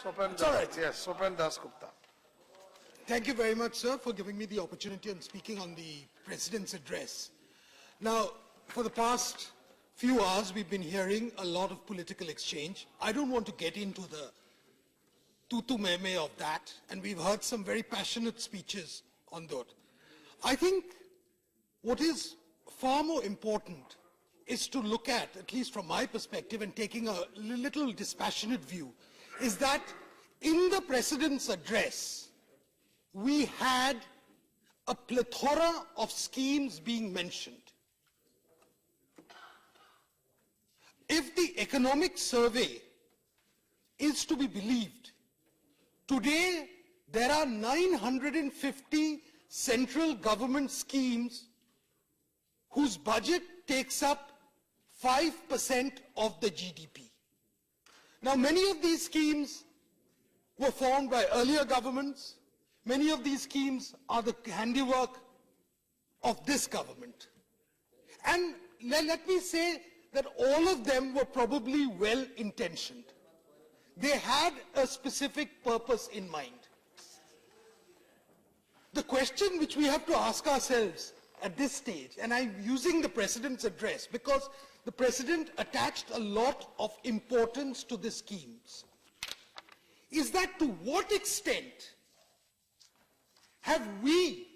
It's all right. Yes, Swapan Dasgupta. Thank you very much, sir, for giving me the opportunity and speaking on the President's address. Now, for the past few hours, we've been hearing a lot of political exchange. I don't want to get into the tutu meme of that, and we've heard some very passionate speeches on that. I think what is far more important is to look at least from my perspective, and taking a little dispassionate view, is that in the President's address, we had a plethora of schemes being mentioned. If the economic survey is to be believed, today there are 950 central government schemes whose budget takes up 5% of the GDP. Now, many of these schemes were formed by earlier governments. Many of these schemes are the handiwork of this government. And let me say that all of them were probably well-intentioned. They had a specific purpose in mind. The question which we have to ask ourselves at this stage, and I'm using the President's address because the President attached a lot of importance to the schemes, is that to what extent have we,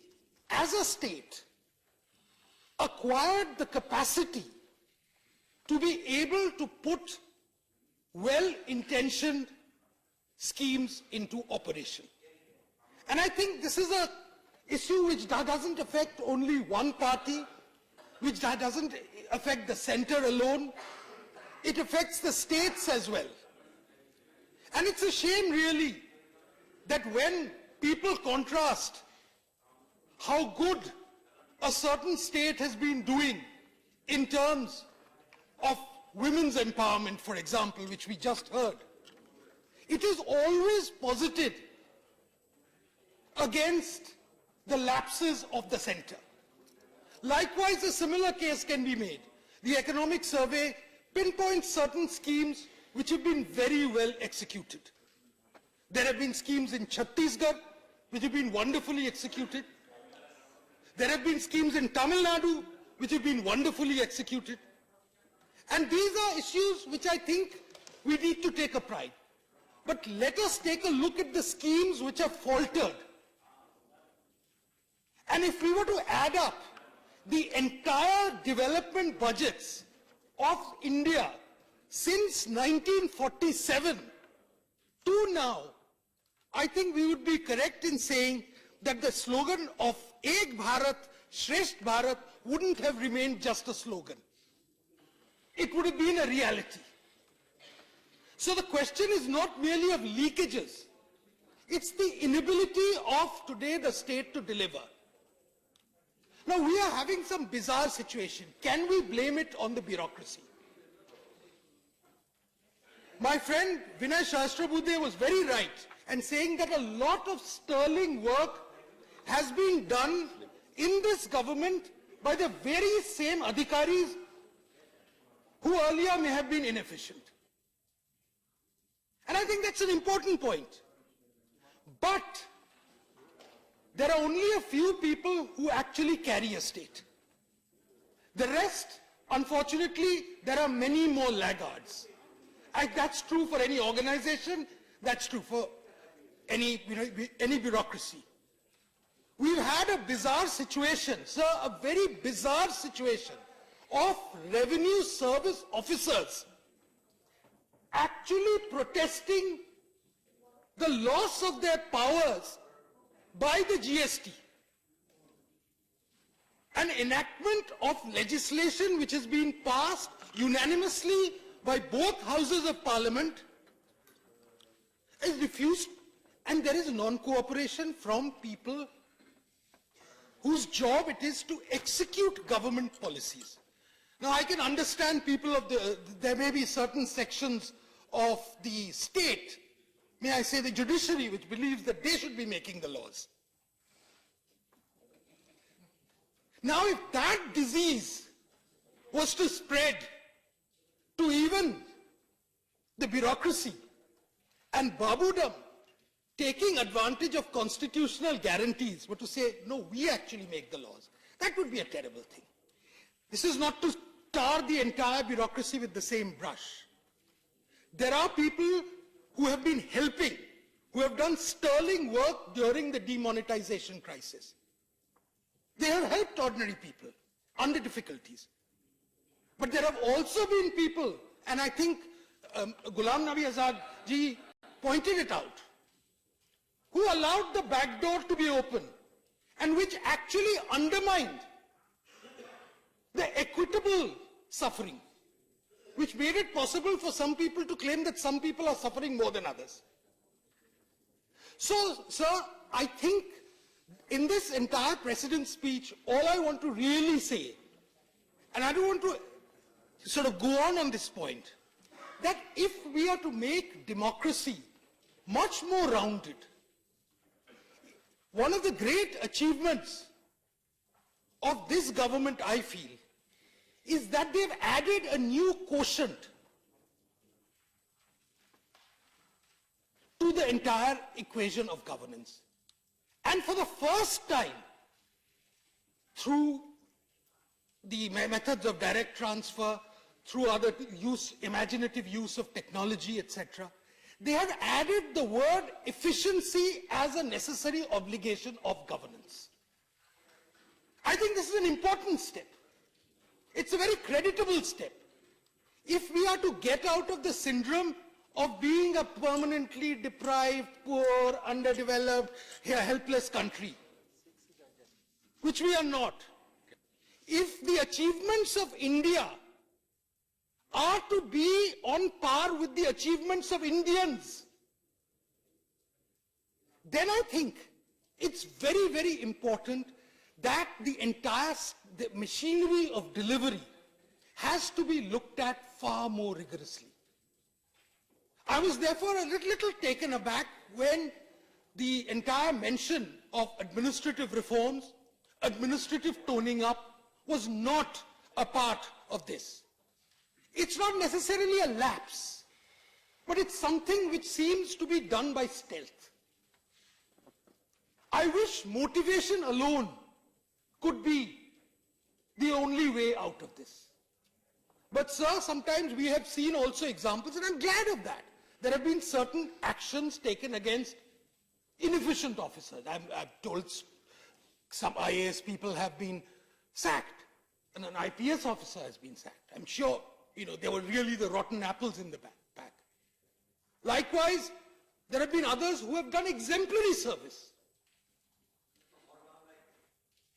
as a state, acquired the capacity to be able to put well-intentioned schemes into operation? And I think this is an issue which doesn't affect only one party, which doesn't affect the center alone. It affects the states as well. And it's a shame, really, that when people contrast how good a certain state has been doing in terms of women's empowerment, for example, which we just heard, it is always posited against the lapses of the center. Likewise, a similar case can be made. The economic survey pinpoints certain schemes which have been very well executed. There have been schemes in Chhattisgarh which have been wonderfully executed. There have been schemes in Tamil Nadu which have been wonderfully executed. And these are issues which I think we need to take a pride. But let us take a look at the schemes which have faltered. And if we were to add up the entire development budgets of India since 1947 to now, I think we would be correct in saying that the slogan of Ek Bharat, Shresth Bharat wouldn't have remained just a slogan. It would have been a reality. So the question is not merely of leakages. It's the inability of today the state to deliver. Now, we are having some bizarre situation. Can we blame it on the bureaucracy? My friend Vinay Sahasrabudhe was very right in saying that a lot of sterling work has been done in this government by the very same adhikaris who earlier may have been inefficient. And I think that's an important point. But there are only a few people who actually carry a state. The rest, unfortunately, there are many more laggards. That's true for any organization, that's true for any bureaucracy. We've had a bizarre situation, sir, a very bizarre situation of revenue service officers actually protesting the loss of their powers by the GST. An enactment of legislation which has been passed unanimously by both houses of parliament is refused, and there is non-cooperation from people whose job it is to execute government policies. Now, I can understand people of there may be certain sections of the state, may I say the judiciary, which believes that they should be making the laws. Now, if that disease was to spread to even the bureaucracy, and Babudam taking advantage of constitutional guarantees were to say, no, we actually make the laws, that would be a terrible thing. This is not to tar the entire bureaucracy with the same brush. There are people who have been helping, who have done sterling work during the demonetization crisis. They have helped ordinary people under difficulties. But there have also been people, and I think Ghulam Nabi Azad ji pointed it out, who allowed the back door to be open and which actually undermined the equitable suffering, which made it possible for some people to claim that some people are suffering more than others. So, sir, I think in this entire President's speech, all I want to really say, and I don't want to sort of go on this point, that if we are to make democracy much more rounded, one of the great achievements of this government, I feel, is that they've added a new quotient to the entire equation of governance. And for the first time, through the methods of direct transfer, through other imaginative use of technology, etc., they have added the word efficiency as a necessary obligation of governance. I think this is an important step. It's a very creditable step. If we are to get out of the syndrome of being a permanently deprived, poor, underdeveloped, helpless country, which we are not, if the achievements of India are to be on par with the achievements of Indians, then I think it's very, very important that the entire machinery of delivery has to be looked at far more rigorously. I was therefore a little taken aback when the entire mention of administrative reforms, administrative toning up, was not a part of this. It's not necessarily a lapse, but it's something which seems to be done by stealth. I wish motivation alone could be the only way out of this. But sir, sometimes we have seen also examples, and I'm glad of that. There have been certain actions taken against inefficient officers. I've told some IAS people have been sacked, and an IPS officer has been sacked. I'm sure, they were really the rotten apples in the pack. Likewise, there have been others who have done exemplary service.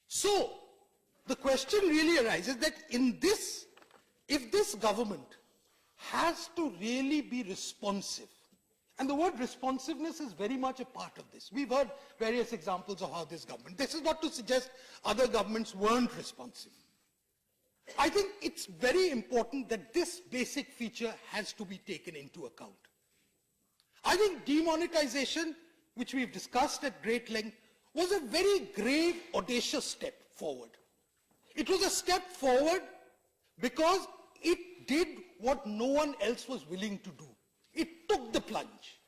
So, the question really arises that if this government has to really be responsive, and the word responsiveness is very much a part of this. We've heard various examples of how this is not to suggest other governments weren't responsive. I think it's very important that this basic feature has to be taken into account. I think demonetization, which we've discussed at great length, was a very grave, audacious step forward. It was a step forward because it did what no one else was willing to do. It took the plunge.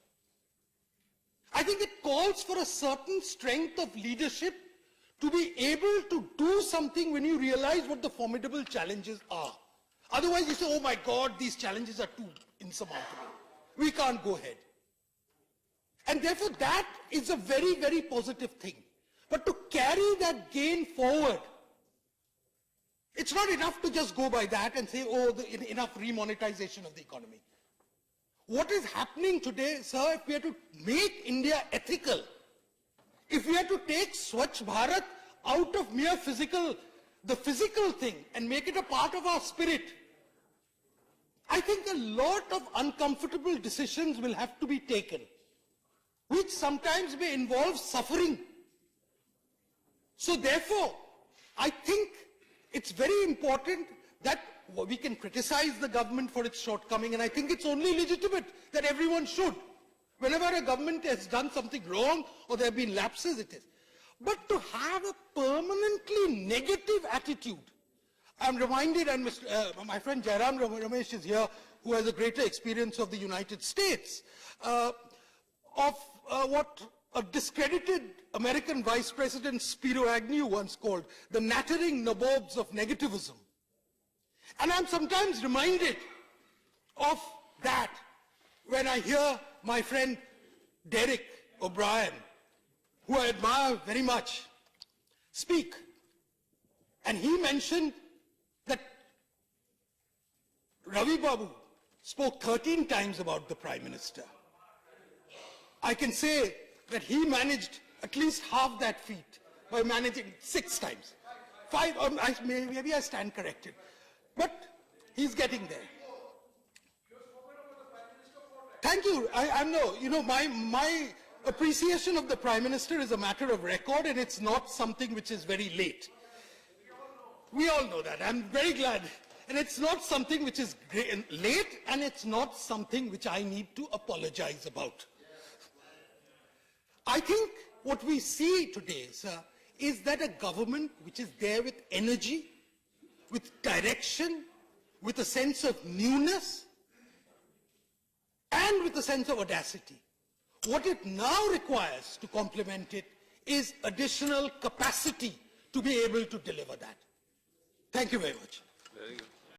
I think it calls for a certain strength of leadership to be able to do something when you realize what the formidable challenges are. Otherwise you say, oh my God, these challenges are too insurmountable. We can't go ahead. And therefore that is a very, very positive thing. But to carry that gain forward, it's not enough to just go by that and say, oh, enough remonetization of the economy. What is happening today, sir, if we are to make India ethical, if we are to take Swachh Bharat out of mere the physical thing and make it a part of our spirit, I think a lot of uncomfortable decisions will have to be taken, which sometimes may involve suffering. So therefore, I think it's very important that we can criticize the government for its shortcoming, and I think it's only legitimate that everyone should. Whenever a government has done something wrong or there have been lapses, it is. But to have a permanently negative attitude, I'm reminded, and my friend Jairam Ramesh is here, who has a greater experience of the United States. what a discredited American Vice President Spiro Agnew once called the nattering nabobs of negativism. And I'm sometimes reminded of that when I hear my friend Derek O'Brien, who I admire very much, speak. And he mentioned that Ravi Babu spoke 13 times about the Prime Minister. I can say that he managed at least half that feat by managing 6 times. 5, maybe I stand corrected. But he's getting there. Thank you. My appreciation of the Prime Minister is a matter of record, and it's not something which is very late. We all know that. I'm very glad. And it's not something which is late, and it's not something which I need to apologize about. I think what we see today, sir, is that a government which is there with energy, with direction, with a sense of newness, and with a sense of audacity. What it now requires to complement it is additional capacity to be able to deliver that. Thank you very much. Very good.